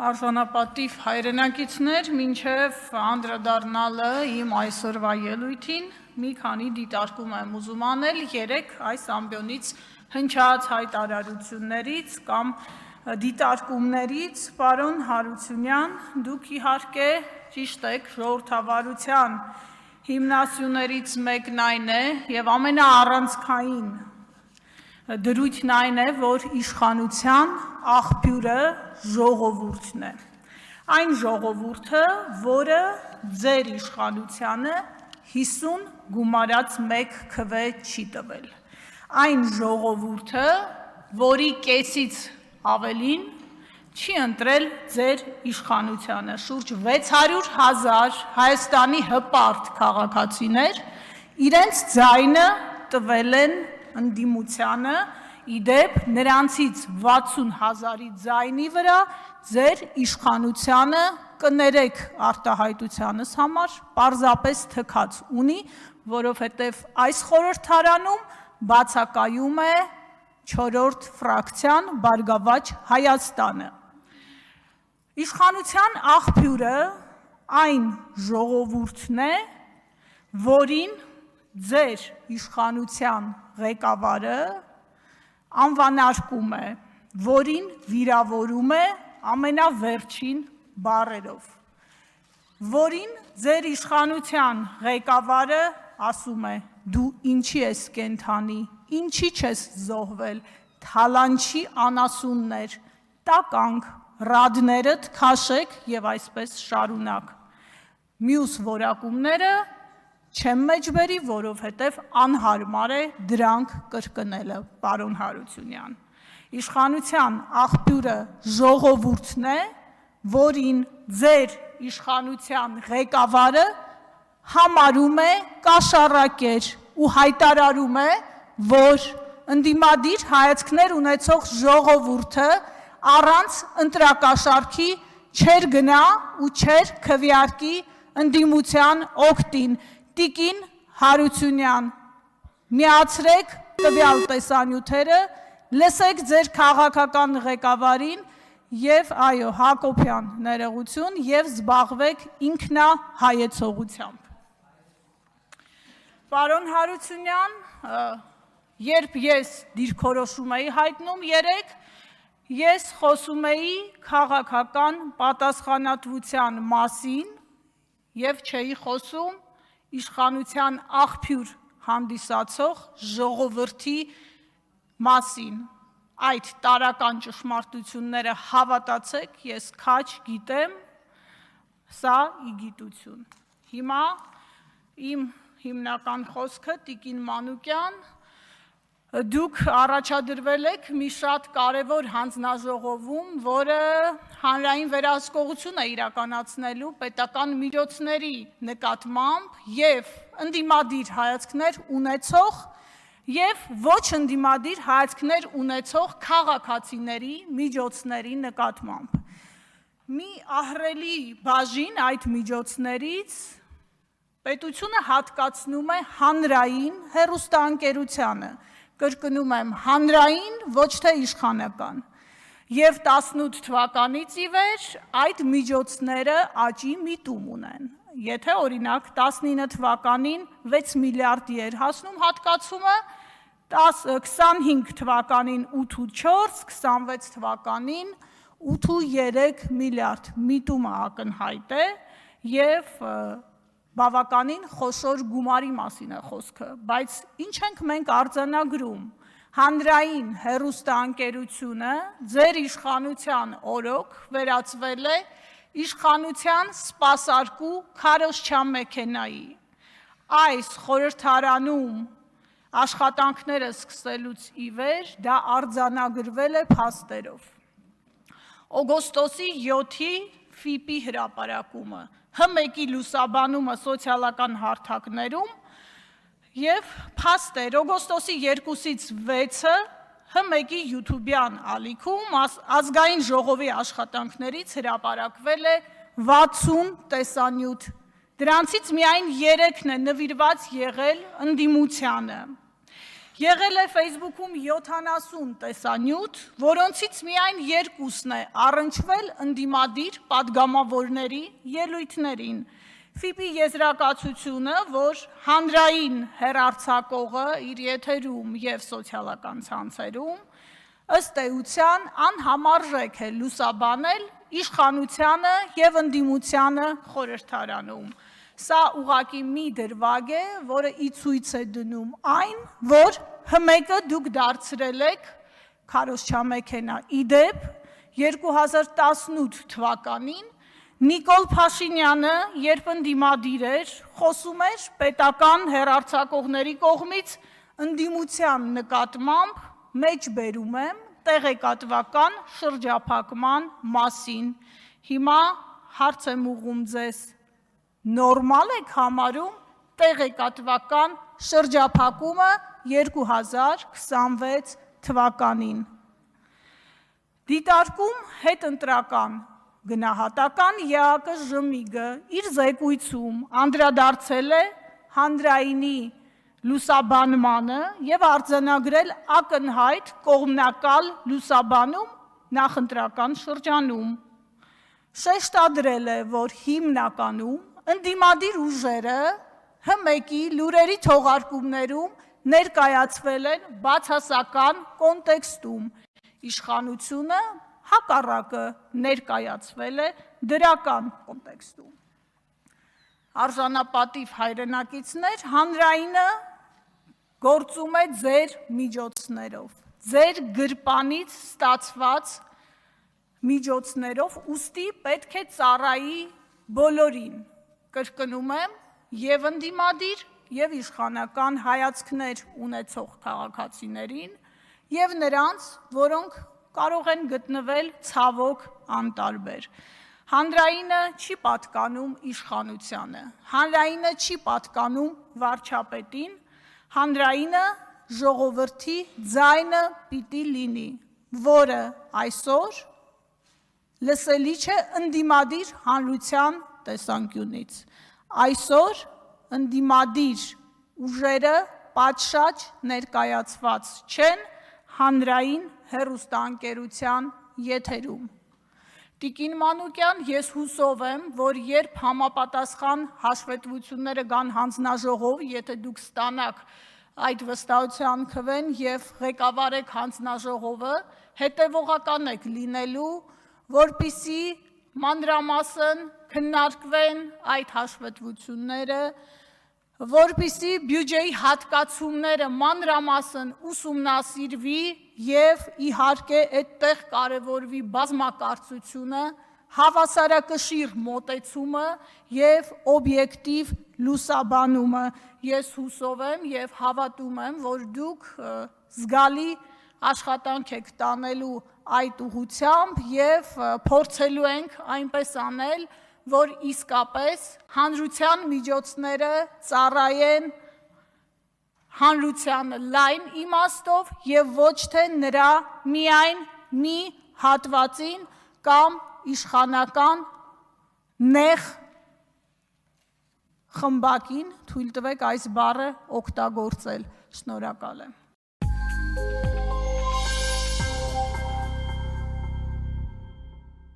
Արժանապատիվ հայրենակիցներ, մինչև անդրադառնալը իմ այսօրվա ելույթին, մի քանի դիտարկում եմ ուզում անել երեք այս ամբիոնից հնչած հայտարարություններից կամ դիտարկումներից, պարոն Հարությունյան, դուք իհարկե ճիշտ եք, ժողովրդավարության հիմնասյուներից մեկն այն է և ամենաառանցքային դրույթն այն է, որ իշխանության աղբյուրը ժողովուրդն է։ Այն ժողովուրդը, որը ձեր իշխանությանը 50 գումարած 1 քվե չի տվել։ Այն ժողովուրդը, որի կեսից ավելին չի ընտրել ձեր իշխանությանը, շուրջ 600,000 Հայաստանի հպարտ քաղաքացիներ իրենց ձայնը տվել են ընդդիմությանը, իդեպ նրանցից 60,000-ի ձայնի վրա ձեր իշխանությանը կներեք արտահայտությանս համար պարզապես թքած ունի, որովհետև այս խորհրդարանում բացակայում է 4-րդ ֆրակցիան Բարգավաճ Հայաստանը։ Իշխանության աղբյուրը այն ժողովուրդն է, որին ձեր իշխանության ղեկավարը անվանարկում է, որին վիրավորում է ամենավերջին բառերով, որին ձեր իշխանության ղեկավարը ասում է դու ինչի ես կենդանի, ինչի չես զոհվել, թալանչի անասուններ, տականք, ռադներդ քաշեք և այսպես շարունակ։ Մյուս որակումները չեմ մեջբերի, որովհետև անհարմար է դրանք կրկնելը, պարոն Հարությունյան։ Իշխանության աղբյուրը ժողովուրդն է, որին ձեր իշխանության ղեկավարը համարում է կաշառակեր ու հայտարարում է, որ ընդդիմադիր հայացքներ ունեցող ժողովուրդը առանց ընտրակաշառքի չեր գնա ու չեր քվեարկի ընդդիմության օգտին։ Տիկին Հարությունյան, միացրեք տվյալ տեսանյութերը, լսեք ձեր քաղաքական ղեկավարին և այո, Հակոբյան ներողություն և զբաղվեք ինքնահայեցողությամբ։ Պարոն Հարությունյան, երբ ես դիրքորոշում էի հայտնում երեկ, ես խոսում էի քաղաքական պատասխանատվության մասին և չէի խոսում իշխանության աղբյուր հանդիսացող ժողովրդի մասին։ Այդ տարրական ճշմարտությունները հավատացեք, ես քաջ գիտեմ, սա իգիտություն։ Հիմա իմ հիմնական խոսքը տիկին Մանուկյան, դուք առաջադրվել եք մի շատ կարևոր հանձնաժողովում, որը հանրային վերահսկողություն է իրականացնելու պետական միջոցների նկատմամբ և ընդդիմադիր հայացքներ ունեցող և ոչ ընդդիմադիր հայացքներ ունեցող քաղաքացիների միջոցների նկատմամբ։ Մի ահռելի բաժին այդ միջոցներից պետությունը հատկացնում է հանրային հեռուստաընկերությանը, կրկնում եմ, հանրային, ոչ թե իշխանական, և 18 թվականից ի վեր այդ միջոցները աճի միտում ունեն։ Եթե օրինակ 19 թվականին 6 միլիարդի էր հասնում հատկացումը, 25 թվականին 8,4, 26 թվականին 8,3 միլիարդ, միտումը ակնհայտ է և բավականին խոշոր գումարի մասին է խոսքը, բայց ինչ ենք մենք արձանագրում, հանրային հեռուստաընկերությունը ձեր իշխանության օրոք վերածվել է իշխանության սպասարկու քարոզչյան մեքենայի։ Այս խորհրդարանում աշխատանքները սկսելուց ի վեր դա արձանագրվել է փաստերով։ Օգոստոսի 7-ի ՖԻՊ-ի հրապարակումը, Հ1-ի լուսաբանումը սոցիալական հարթակներում և փաստեր օգոստոսի 2-ից 6-ը Հ1-ի յութուբյան ալիքում ազգային ժողովի աշխատանքներից հրապարակվել է 60 տեսանյութ, դրանցից միայն 3-ն է նվիրված եղել ընդդիմությանը։ Եղել է Facebook-ում 70 տեսանյութ, որոնցից միայն 2-ն է առնչվել ընդդիմադիր պատգամավորների ելույթներին։ ՖԻՊ-ի եզրակացությունը, որ հանրային հեռարձակողը իր եթերում և սոցիալական ցանցերում ըստ էության անհամարժեք է լուսաբանել իշխանությանը և ընդդիմությանը խորհրդարանում։ Սա ուղղակի մի դրվագ է, որը ի ցույց է դնում այն, որ ՀՄԵԿ-ը դուք դարձրել եք քարոզչամեքենա։ Իդեպ 2018 թվականին Նիկոլ Փաշինյանը, երբ ընդդիմադիր էր, խոսում էր պետական հեռարձակողների կողմից ընդդիմության նկատմամբ, մեջբերում եմ, տեղեկատվական շրջափակման մասին։ Հիմա հարց եմ ուղղում ձեզ, նորմալ եք համարում տեղեկատվական շրջափակումը 2026 թվականին։ Դիտարկում հետընտրական գնահատական ԵԱԿ ԺՄԻԳ-ը իր զեկույցում անդրադարձել է հանրայինի լուսաբանմանը և արձանագրել ակնհայտ կողմնակալ լուսաբանում նախընտրական շրջանում։ Շեշտադրել է, որ հիմնականում ընդդիմադիր ուժերը ՀՄԵԿ-ի լուրերի թողարկումներում ներկայացվել են բացասական կոնտեքստում, իշխանությունը հակառակը ներկայացվել է դրական կոնտեքստում։ Արժանապատիվ հայրենակիցներ, հանրայինը գործում է ձեր միջոցներով, ձեր գրպանից ստացված միջոցներով, ուստի պետք է ծառայի բոլորին, կրկնում եմ, և ընդդիմադիր, և իշխանական հայացքներ ունեցող քաղաքացիներին, և նրանց, որոնք կարող են գտնվել ցավոք անտարբեր։ Հանրայինը չի պատկանում իշխանությանը, հանրայինը չի պատկանում վարչապետին, հանրայինը ժողովրդի ձայնը պիտի լինի, որը այսօր լսելի չէ ընդդիմադիր հանրության տեսանկյունից։ Այսօր ընդդիմադիր ուժերը պատշաճ ներկայացված չեն հանրային հեռուստաընկերության եթերում։ Տիկին Մանուկյան, ես հուսով եմ, որ երբ համապատասխան հաշվետվությունները գան հանձնաժողով, եթե դուք ստանաք այդ վստահության քվեն և ղեկավարեք հանձնաժողովը, հետևողական եք լինելու, որպեսզի մանրամասն քննարկվեն այդ հաշվետվությունները, որպեսզի բյուջեի հատկացումները մանրամասն ուսումնասիրվի և իհարկե այդտեղ կարևորվի բազմակարծությունը, հավասարակշիռ մոտեցումը և օբյեկտիվ լուսաբանումը։ Ես հուսով եմ և հավատում եմ, որ դուք զգալի աշխատանք եք տանելու այդ ուղղությամբ և փորձելու ենք այնպես անել, որ իսկապես հանրության միջոցները ծառայեն հանրությանը լայն իմաստով և ոչ թե նրա միայն մի հատվածին կամ իշխանական նեղ խմբակին, թույլ տվեք այս բառը օգտագործել։ Շնորհակալ եմ։